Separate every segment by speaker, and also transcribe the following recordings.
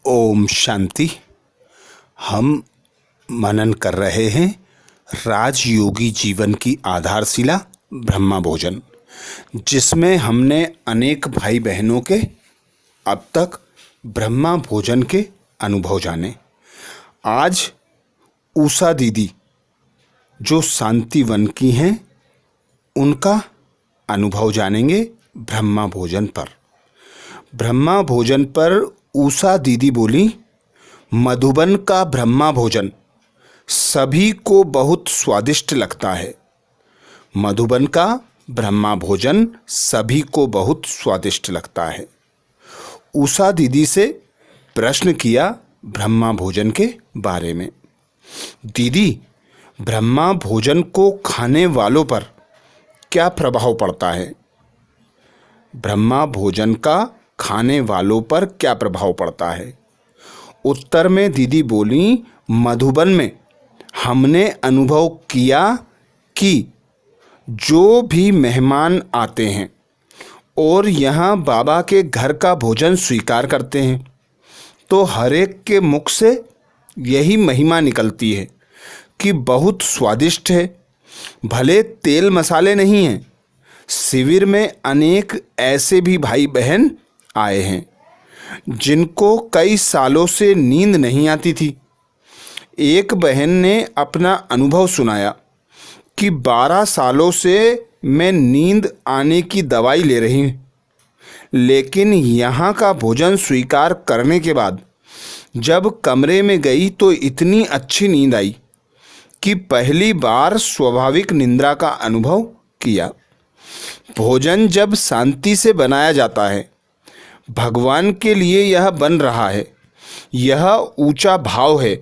Speaker 1: ओम शांति। हम मनन कर रहे हैं राजयोगी जीवन की आधारशिला ब्रह्मा भोजन, जिसमें हमने अनेक भाई बहनों के अब तक ब्रह्मा भोजन के अनुभव जाने। आज उषा दीदी जो शांतिवन की हैं, उनका अनुभव जानेंगे ब्रह्मा भोजन पर। ब्रह्मा भोजन पर उषा दीदी बोली, मधुबन का ब्रह्मा भोजन सभी को बहुत स्वादिष्ट लगता है। मधुबन का ब्रह्मा भोजन सभी को बहुत स्वादिष्ट लगता है। उषा दीदी से प्रश्न किया ब्रह्मा भोजन के बारे में। दीदी, ब्रह्मा भोजन को खाने वालों पर क्या प्रभाव पड़ता है? ब्रह्मा भोजन का खाने वालों पर क्या प्रभाव पड़ता है? उत्तर में दीदी बोली, मधुबन में हमने अनुभव किया कि जो भी मेहमान आते हैं और यहाँ बाबा के घर का भोजन स्वीकार करते हैं, तो हर एक के मुख से यही महिमा निकलती है कि बहुत स्वादिष्ट है। भले तेल मसाले नहीं हैं। शिविर में अनेक ऐसे भी भाई बहन आए हैं जिनको कई सालों से नींद नहीं आती थी। एक बहन ने अपना अनुभव सुनाया कि 12 सालों से मैं नींद आने की दवाई ले रही हूँ, लेकिन यहाँ का भोजन स्वीकार करने के बाद जब कमरे में गई तो इतनी अच्छी नींद आई कि पहली बार स्वाभाविक निद्रा का अनुभव किया। भोजन जब शांति से बनाया जाता है, भगवान के लिए यह बन रहा है, यह ऊंचा भाव है,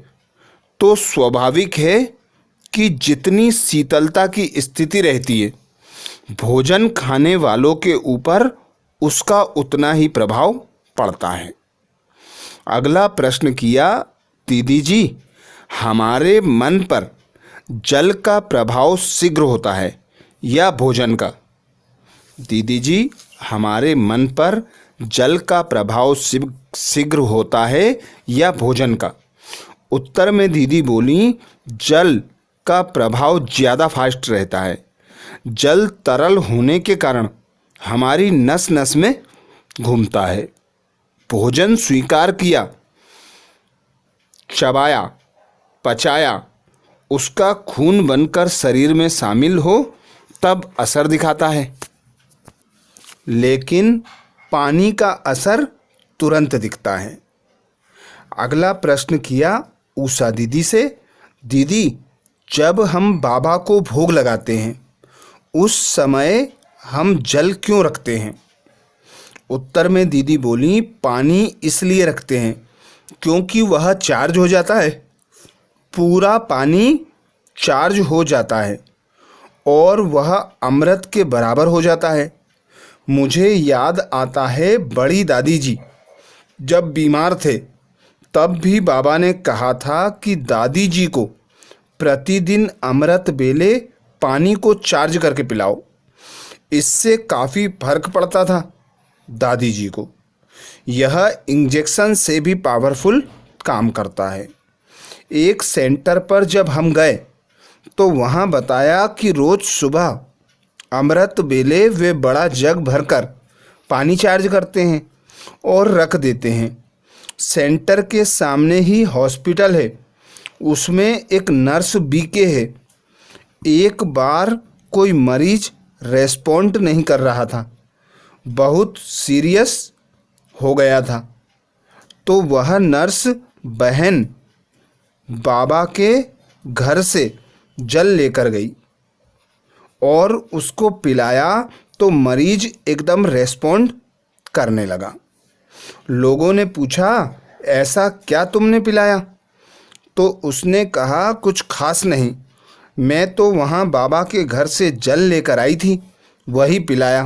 Speaker 1: तो स्वाभाविक है कि जितनी शीतलता की स्थिति रहती है, भोजन खाने वालों के ऊपर उसका उतना ही प्रभाव पड़ता है। अगला प्रश्न किया, दीदी जी, हमारे मन पर जल का प्रभाव शीघ्र होता है या भोजन का? दीदी जी, हमारे मन पर जल का प्रभाव शीघ्र होता है या भोजन का? उत्तर में दीदी बोली, जल का प्रभाव ज़्यादा फास्ट रहता है। जल तरल होने के कारण हमारी नस नस में घूमता है। भोजन स्वीकार किया, चबाया, पचाया, उसका खून बनकर शरीर में शामिल हो तब असर दिखाता है, लेकिन पानी का असर तुरंत दिखता है। अगला प्रश्न किया उषा दीदी से, दीदी, जब हम बाबा को भोग लगाते हैं उस समय हम जल क्यों रखते हैं? उत्तर में दीदी बोली, पानी इसलिए रखते हैं क्योंकि वह चार्ज हो जाता है। पूरा पानी चार्ज हो जाता है और वह अमृत के बराबर हो जाता है। मुझे याद आता है, बड़ी दादी जी जब बीमार थे तब भी बाबा ने कहा था कि दादी जी को प्रतिदिन अमृत बेले पानी को चार्ज करके पिलाओ। इससे काफ़ी फर्क पड़ता था दादी जी को। यह इंजेक्शन से भी पावरफुल काम करता है। एक सेंटर पर जब हम गए तो वहाँ बताया कि रोज़ सुबह अमृत बेले वे बड़ा जग भरकर पानी चार्ज करते हैं और रख देते हैं। सेंटर के सामने ही हॉस्पिटल है, उसमें एक नर्स बीके है। एक बार कोई मरीज रेस्पॉन्ड नहीं कर रहा था, बहुत सीरियस हो गया था, तो वह नर्स बहन बाबा के घर से जल लेकर गई और उसको पिलाया तो मरीज एकदम रेस्पॉन्ड करने लगा। लोगों ने पूछा, ऐसा क्या तुमने पिलाया? तो उसने कहा, कुछ खास नहीं, मैं तो वहाँ बाबा के घर से जल लेकर आई थी, वही पिलाया।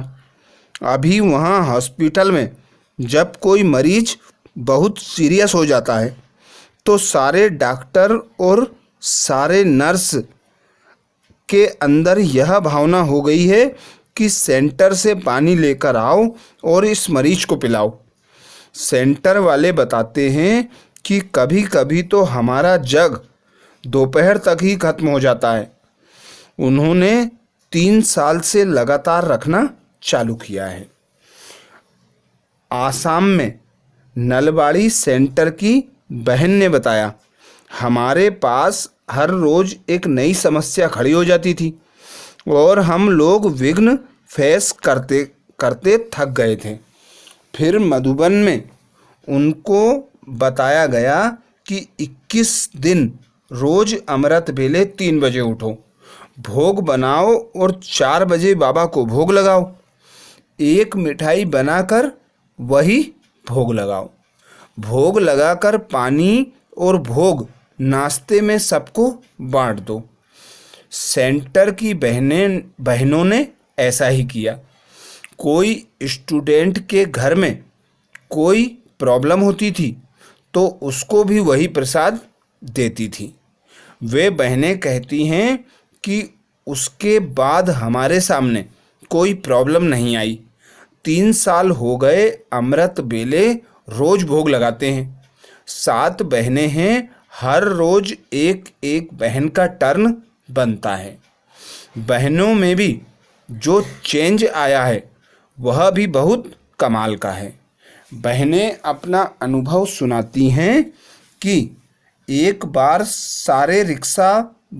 Speaker 1: अभी वहाँ हॉस्पिटल में जब कोई मरीज बहुत सीरियस हो जाता है तो सारे डॉक्टर और सारे नर्स के अंदर यह भावना हो गई है कि सेंटर से पानी लेकर आओ और इस मरीज को पिलाओ। सेंटर वाले बताते हैं कि कभी कभी तो हमारा जग दोपहर तक ही खत्म हो जाता है। उन्होंने 3 साल से लगातार रखना चालू किया है। आसाम में नलबाड़ी सेंटर की बहन ने बताया, हमारे पास हर रोज एक नई समस्या खड़ी हो जाती थी और हम लोग विघ्न फेस करते करते थक गए थे। फिर मधुबन में उनको बताया गया कि 21 दिन रोज अमृत वेले 3 बजे उठो, भोग बनाओ और 4 बजे बाबा को भोग लगाओ। एक मिठाई बनाकर वही भोग लगाओ। भोग लगाकर पानी और भोग नाश्ते में सबको बांट दो। सेंटर की बहनों ने ऐसा ही किया। कोई स्टूडेंट के घर में कोई प्रॉब्लम होती थी तो उसको भी वही प्रसाद देती थी। वे बहनें कहती हैं कि उसके बाद हमारे सामने कोई प्रॉब्लम नहीं आई। 3 साल हो गए अमृत बेले रोज भोग लगाते हैं। 7 बहनें हैं, हर रोज एक एक बहन का टर्न बनता है। बहनों में भी जो चेंज आया है वह भी बहुत कमाल का है। बहनें अपना अनुभव सुनाती हैं कि एक बार सारे रिक्शा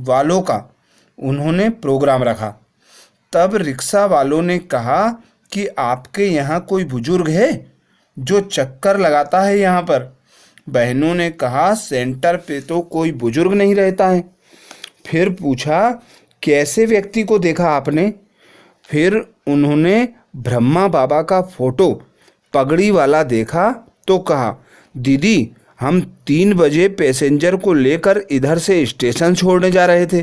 Speaker 1: वालों का उन्होंने प्रोग्राम रखा। तब रिक्शा वालों ने कहा कि आपके यहाँ कोई बुजुर्ग है जो चक्कर लगाता है यहाँ पर? बहनों ने कहा, सेंटर पे तो कोई बुजुर्ग नहीं रहता है। फिर पूछा, कैसे व्यक्ति को देखा आपने? फिर उन्होंने ब्रह्मा बाबा का फोटो पगड़ी वाला देखा तो कहा, दीदी हम 3 बजे पैसेंजर को लेकर इधर से स्टेशन छोड़ने जा रहे थे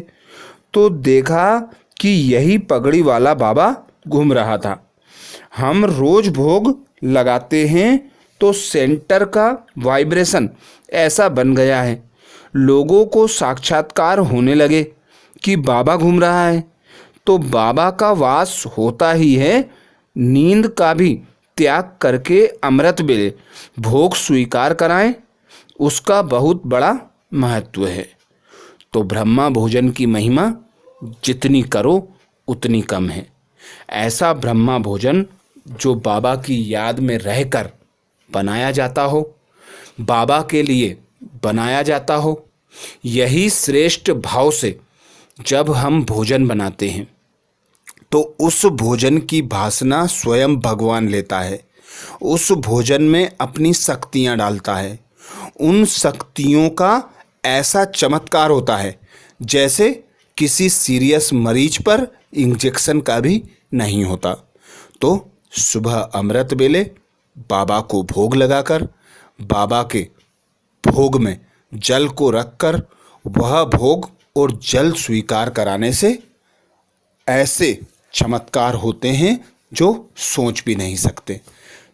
Speaker 1: तो देखा कि यही पगड़ी वाला बाबा घूम रहा था। हम रोज भोग लगाते हैं तो सेंटर का वाइब्रेशन ऐसा बन गया है, लोगों को साक्षात्कार होने लगे कि बाबा घूम रहा है। तो बाबा का वास होता ही है। नींद का भी त्याग करके अमृत वेले भोग स्वीकार कराएं, उसका बहुत बड़ा महत्व है। तो ब्रह्मा भोजन की महिमा जितनी करो उतनी कम है। ऐसा ब्रह्मा भोजन जो बाबा की याद में रहकर बनाया जाता हो, बाबा के लिए बनाया जाता हो, यही श्रेष्ठ भाव से जब हम भोजन बनाते हैं तो उस भोजन की भासना स्वयं भगवान लेता है। उस भोजन में अपनी शक्तियाँ डालता है। उन शक्तियों का ऐसा चमत्कार होता है जैसे किसी सीरियस मरीज पर इंजेक्शन का भी नहीं होता। तो सुबह अमृत वेले बाबा को भोग लगाकर, बाबा के भोग में जल को रखकर वह भोग और जल स्वीकार कराने से ऐसे चमत्कार होते हैं जो सोच भी नहीं सकते।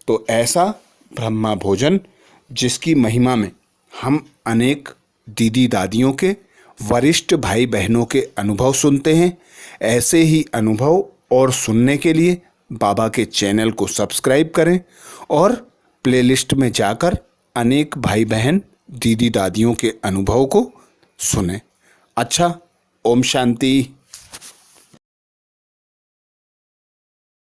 Speaker 1: तो ऐसा ब्रह्मा भोजन जिसकी महिमा में हम अनेक दीदी दादियों के, वरिष्ठ भाई बहनों के अनुभव सुनते हैं। ऐसे ही अनुभव और सुनने के लिए बाबा के चैनल को सब्सक्राइब करें और प्लेलिस्ट में जाकर अनेक भाई बहन दीदी दादियों के अनुभव को सुनें। अच्छा, ओम शांति।